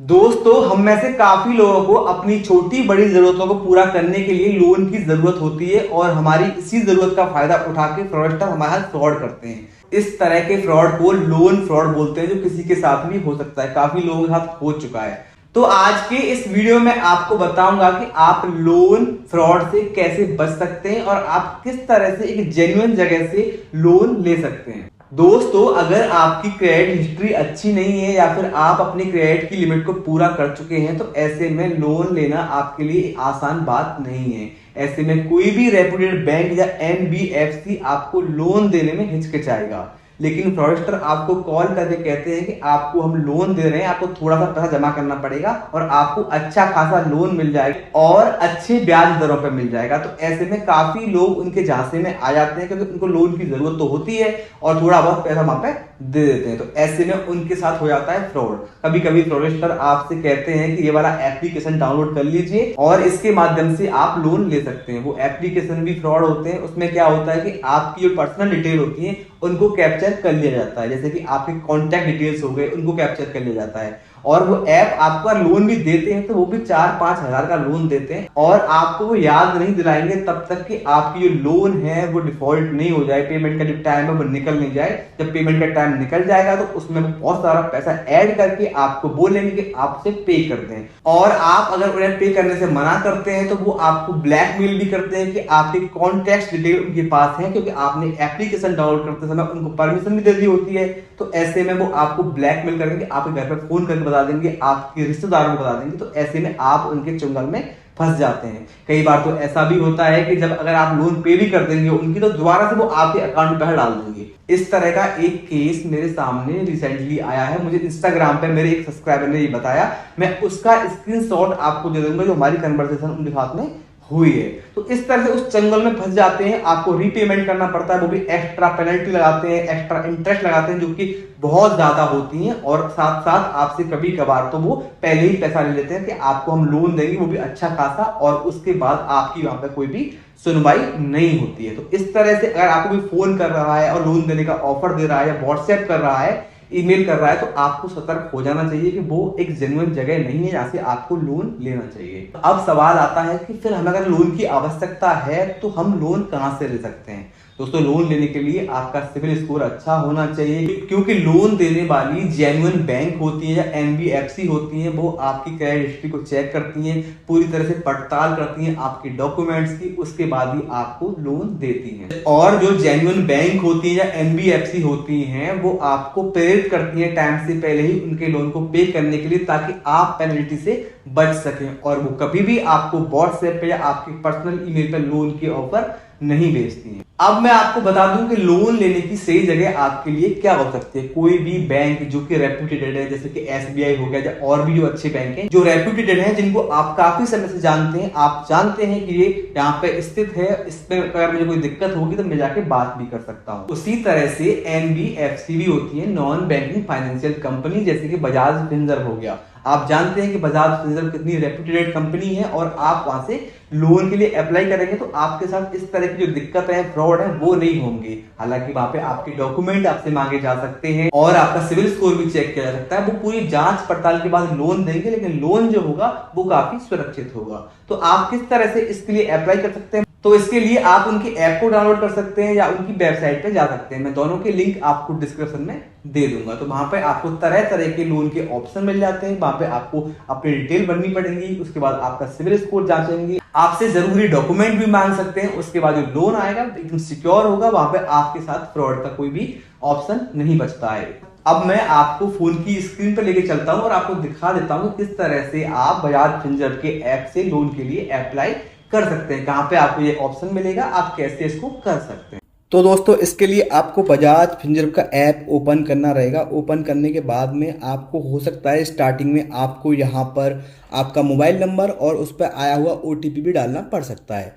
दोस्तों, हम में से काफी लोगों को अपनी छोटी बड़ी जरूरतों को पूरा करने के लिए लोन की जरूरत होती है और हमारी इसी जरूरत का फायदा उठा के फ्रॉडस्टर हमारे साथ फ्रॉड करते हैं। इस तरह के फ्रॉड को लोन फ्रॉड बोलते हैं, जो किसी के साथ भी हो सकता है, काफी लोगों के साथ हो चुका है। तो आज के इस वीडियो में आपको बताऊंगा कि आप लोन फ्रॉड से कैसे बच सकते हैं और आप किस तरह से एक जेन्युइन जगह से लोन ले सकते हैं। दोस्तों, अगर आपकी क्रेडिट हिस्ट्री अच्छी नहीं है या फिर आप अपनी क्रेडिट की लिमिट को पूरा कर चुके हैं तो ऐसे में लोन लेना आपके लिए आसान बात नहीं है। ऐसे में कोई भी रेपुटेड बैंक या एनबीएफसी आपको लोन देने में हिचकिचाएगा, लेकिन फ्रॉडस्टर आपको कॉल करके कहते हैं कि आपको हम लोन दे रहे हैं, आपको थोड़ा सा पैसा जमा करना पड़ेगा और आपको अच्छा खासा लोन मिल जाएगा और अच्छे ब्याज दरों पर मिल जाएगा। तो ऐसे में काफी लोग उनके झांसे में आ जाते हैं, क्योंकि उनको लोन की जरूरत तो होती है और थोड़ा बहुत पैसा वहां पे दे देते हैं। तो ऐसे में उनके साथ हो जाता है फ्रॉड। कभी कभी फ्रॉडस्टर आपसे कहते हैं कि ये वाला एप्लीकेशन डाउनलोड कर लीजिए और इसके माध्यम से आप लोन ले सकते हैं। वो एप्लीकेशन भी फ्रॉड होते हैं। उसमें क्या होता है कि आपकी जो पर्सनल डिटेल होती है उनको कैप्चर कर लिया जाता है, जैसे कि आपके कॉन्टैक्ट डिटेल्स हो गए, उनको कैप्चर कर लिया जाता है। और वो ऐप आपका लोन भी देते हैं तो वो भी 4-5 हजार का लोन देते हैं और आपको वो याद नहीं दिलाएंगे तब तक कि आपकी जो लोन है वो डिफॉल्ट नहीं हो जाए, पेमेंट का जो टाइम है वो निकल नहीं जाए। जब पेमेंट का टाइम निकल जाएगा तो उसमें बहुत सारा पैसा ऐड करके आपको बोलेंगे कि आपसे पे कर दें, और आप अगर उन्हें पे करने से मना करते हैं तो वो आपको ब्लैकमेल भी करते हैं कि आपके कॉन्टैक्ट डिटेल उनके पास है, क्योंकि आपने एप्लीकेशन डाउनलोड करते समय उनको परमिशन भी दे दी होती है। तो ऐसे में वो आपको ब्लैकमेल करेंगे, आपके घर पर फोन करके बता देंगे, आपके रिश्तेदारों को बता देंगे। तो ऐसे में आप उनके चुंगल में फंस जाते हैं। कई बार तो ऐसा भी होता है कि जब अगर आप लोन पे भी कर देंगे उनकी, तो दोबारा से वो आपके अकाउंट में पैसा डाल देंगे। इस तरह का एक केस मेरे सामने रिसेंटली आया है। मुझे इंस्टाग्राम पे मेरे एक सब्सक्राइबर ने ये बताया। मैं उसका स्क्रीनशॉट आपको दे दूंगा जो हमारी कन्वर्सेशन उनके साथ में हुई है। तो इस तरह से उस चंगल में फंस जाते हैं। आपको रीपेमेंट करना पड़ता है, वो भी एक्स्ट्रा पेनल्टी लगाते हैं, एक्स्ट्रा इंटरेस्ट लगाते हैं, जो कि बहुत ज्यादा होती हैं। और साथ साथ आपसे कभी कभार तो वो पहले ही पैसा ले लेते हैं कि आपको हम लोन देंगे, वो भी अच्छा खासा, और उसके बाद आपकी वहां पर कोई भी सुनवाई नहीं होती है। तो इस तरह से अगर आपको कोई फोन कर रहा है और लोन देने का ऑफर दे रहा है या व्हाट्सएप कर रहा है, ईमेल कर रहा है, तो आपको सतर्क हो जाना चाहिए कि वो एक जेन्युइन जगह नहीं है जहां से आपको लोन लेना चाहिए। अब सवाल आता है कि फिर हमें अगर लोन की आवश्यकता है तो हम लोन कहां से ले सकते हैं। दोस्तों, लोन लेने के लिए आपका सिविल स्कोर अच्छा होना चाहिए, क्योंकि लोन देने वाली जेन्युइन बैंक होती है या एनबीएफसी होती है, वो आपकी क्रेडिट हिस्ट्री को चेक करती हैं, पूरी तरह से पड़ताल करती हैं आपके डॉक्यूमेंट्स की, उसके बाद ही आपको लोन देती हैं। और जो जेन्युइन बैंक होती है या एनबीएफसी होती हैं, वो आपको प्रेरित करती हैं टाइम से पहले ही उनके लोन को पे करने के लिए, ताकि आप पेनल्टी से बच सकें। और वो कभी भी आपको व्हाट्सएप पे या आपके पर्सनल ईमेल पर लोन की ऑफर नहीं भेजती हैं। अब मैं आपको बता दूं कि लोन लेने की सही जगह आपके लिए क्या हो सकती है। कोई भी बैंक जो कि रेप्यूटेड है, जैसे कि एसबीआई हो गया, और भी जो अच्छे बैंक हैं जो रेप्यूटेड हैं, जिनको आप काफी समय से जानते हैं, आप जानते हैं कि ये यहाँ पे स्थित है, इसमें अगर मुझे कोई दिक्कत होगी तो मैं जाके बात भी कर सकता हूँ। उसी तरह से एनबीएफसी भी होती है, नॉन बैंकिंग फाइनेंशियल कंपनी, जैसे कि बजाज फिनसर्व हो गया। आप जानते हैं कि बजाज फिनसर्व कितनी रेप्यूटेड कंपनी है, और आप वहां से लोन के लिए अप्लाई करेंगे तो आपके साथ इस तरह की जो दिक्कत है, फ्रॉड है, वो नहीं होंगे। हालांकि वहां पे आपके डॉक्यूमेंट आपसे मांगे जा सकते हैं और आपका सिविल स्कोर भी चेक किया जा सकता है। वो पूरी जांच पड़ताल के बाद लोन देंगे, लेकिन लोन जो होगा वो काफी सुरक्षित होगा। तो आप किस तरह से इसके लिए अप्लाई कर सकते हैं, तो इसके लिए आप उनकी ऐप को डाउनलोड कर सकते हैं या उनकी वेबसाइट पे जा सकते हैं। मैं दोनों के लिंक आपको डिस्क्रिप्शन में दे दूंगा। तो वहां पे आपको तरह तरह के लोन के ऑप्शन मिल जाते हैं। वहां पे आपको अपनी डिटेल भरनी पड़ेगी, उसके बाद आपका सिविल स्कोर जांचेंगे, आपसे जरूरी डॉक्यूमेंट भी मांग सकते हैं। उसके बाद जो लोन आएगा एकदम सिक्योर होगा, वहां पे आपके साथ फ्रॉड का कोई भी ऑप्शन नहीं बचता है। अब मैं आपको फोन की स्क्रीन पर लेके चलता हूं और आपको दिखा देता हूं किस तरह से आप बजाज फिनसर्व के ऐप से लोन के लिए अप्लाई कर सकते हैं, कहां पे आपको ये ऑप्शन मिलेगा, आप कैसे इसको कर सकते हैं। तो दोस्तों, इसके लिए आपको बजाज फिनसर्व का ऐप ओपन करना रहेगा। ओपन करने के बाद में आपको हो सकता है स्टार्टिंग में आपको यहाँ पर आपका मोबाइल नंबर और उस पर आया हुआ ओटीपी भी डालना पड़ सकता है।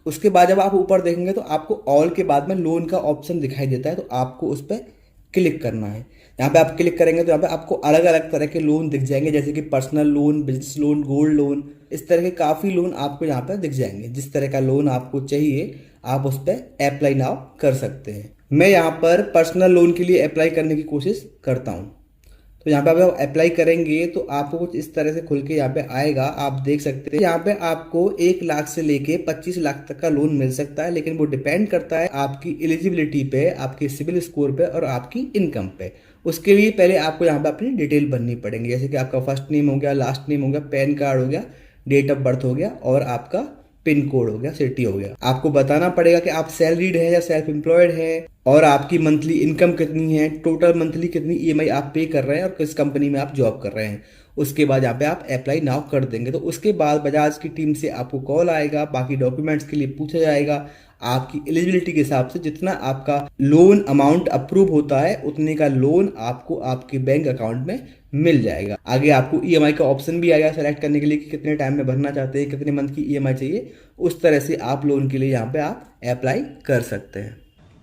उसके बाद जब आप ऊपर देखेंगे तो आपको ऑल के बाद में लोन का ऑप्शन दिखाई देता है, तो आपको उस पर क्लिक करना है। यहाँ पे आप क्लिक करेंगे तो यहाँ पे आपको अलग अलग तरह के लोन दिख जाएंगे, जैसे कि personal loan, business loan, gold loan, इस तरह के काफ़ी लोन आपको यहाँ पे दिख जाएंगे। जिस तरह का लोन आपको चाहिए आप उस पर अप्लाई नाउ कर सकते हैं। मैं यहाँ पर पर्सनल लोन के लिए अप्लाई करने की कोशिश करता हूँ। तो यहाँ पे आप अप्लाई करेंगे तो आपको कुछ इस तरह से खुल के यहाँ पे आएगा। आप देख सकते हैं यहाँ पे आपको 1 लाख से लेके 25 लाख तक का लोन मिल सकता है, लेकिन वो डिपेंड करता है आपकी एलिजिबिलिटी पे, आपके सिविल स्कोर पे और आपकी इनकम पे। उसके लिए पहले आपको यहाँ पे अपनी डिटेल भरनी पड़ेगी, जैसे कि आपका फर्स्ट नेम हो गया, लास्ट नेम हो गया, पैन कार्ड हो गया, डेट ऑफ बर्थ हो गया और आपका पिन कोड हो गया, सिटी हो गया। आपको बताना पड़ेगा कि आप सैलरीड है या सेल्फ एम्प्लॉयड है और आपकी मंथली इनकम कितनी है, टोटल मंथली कितनी ईएमआई आप पे कर रहे हैं और किस कंपनी में आप जॉब कर रहे हैं। उसके बाद यहाँ पे आप अप्लाई नाउ कर देंगे तो उसके बाद बजाज की टीम से आपको कॉल आएगा, बाकी डॉक्यूमेंट्स के लिए पूछा जाएगा। आपकी एलिजिबिलिटी के हिसाब से जितना आपका लोन अमाउंट अप्रूव होता है उतने का लोन आपको आपके बैंक अकाउंट में मिल जाएगा। आगे आपको ईएमआई का ऑप्शन भी आएगा सेलेक्ट करने के लिए कि कितने टाइम में भरना चाहते हैं, कितने मंथ की ईएमआई चाहिए। उस तरह से आप लोन के लिए यहाँ पे आप अप्लाई कर सकते हैं।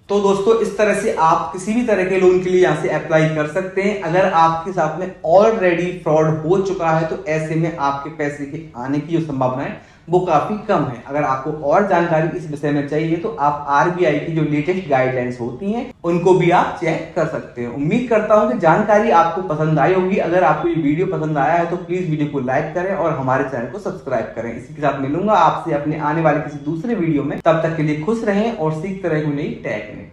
तो दोस्तों इस तरह से आप किसी भी तरह के लोन के लिए यहाँ से अप्लाई कर सकते हैं। अगर आपके साथ में ऑलरेडी फ्रॉड हो चुका है तो ऐसे में आपके पैसे के आने की जो संभावना है वो काफी कम है। अगर आपको और जानकारी इस विषय में चाहिए तो आप आरबीआई की जो लेटेस्ट गाइडलाइंस होती हैं उनको भी आप चेक कर सकते हैं। उम्मीद करता हूं कि जानकारी आपको पसंद आई होगी। अगर आपको ये वीडियो पसंद आया है तो प्लीज वीडियो को लाइक करें और हमारे चैनल को सब्सक्राइब करें। इसी के साथ मिलूंगा आपसे अपने आने वाले किसी दूसरे वीडियो में। तब तक के लिए खुश रहें और सीखते रहें नई टेक्निक।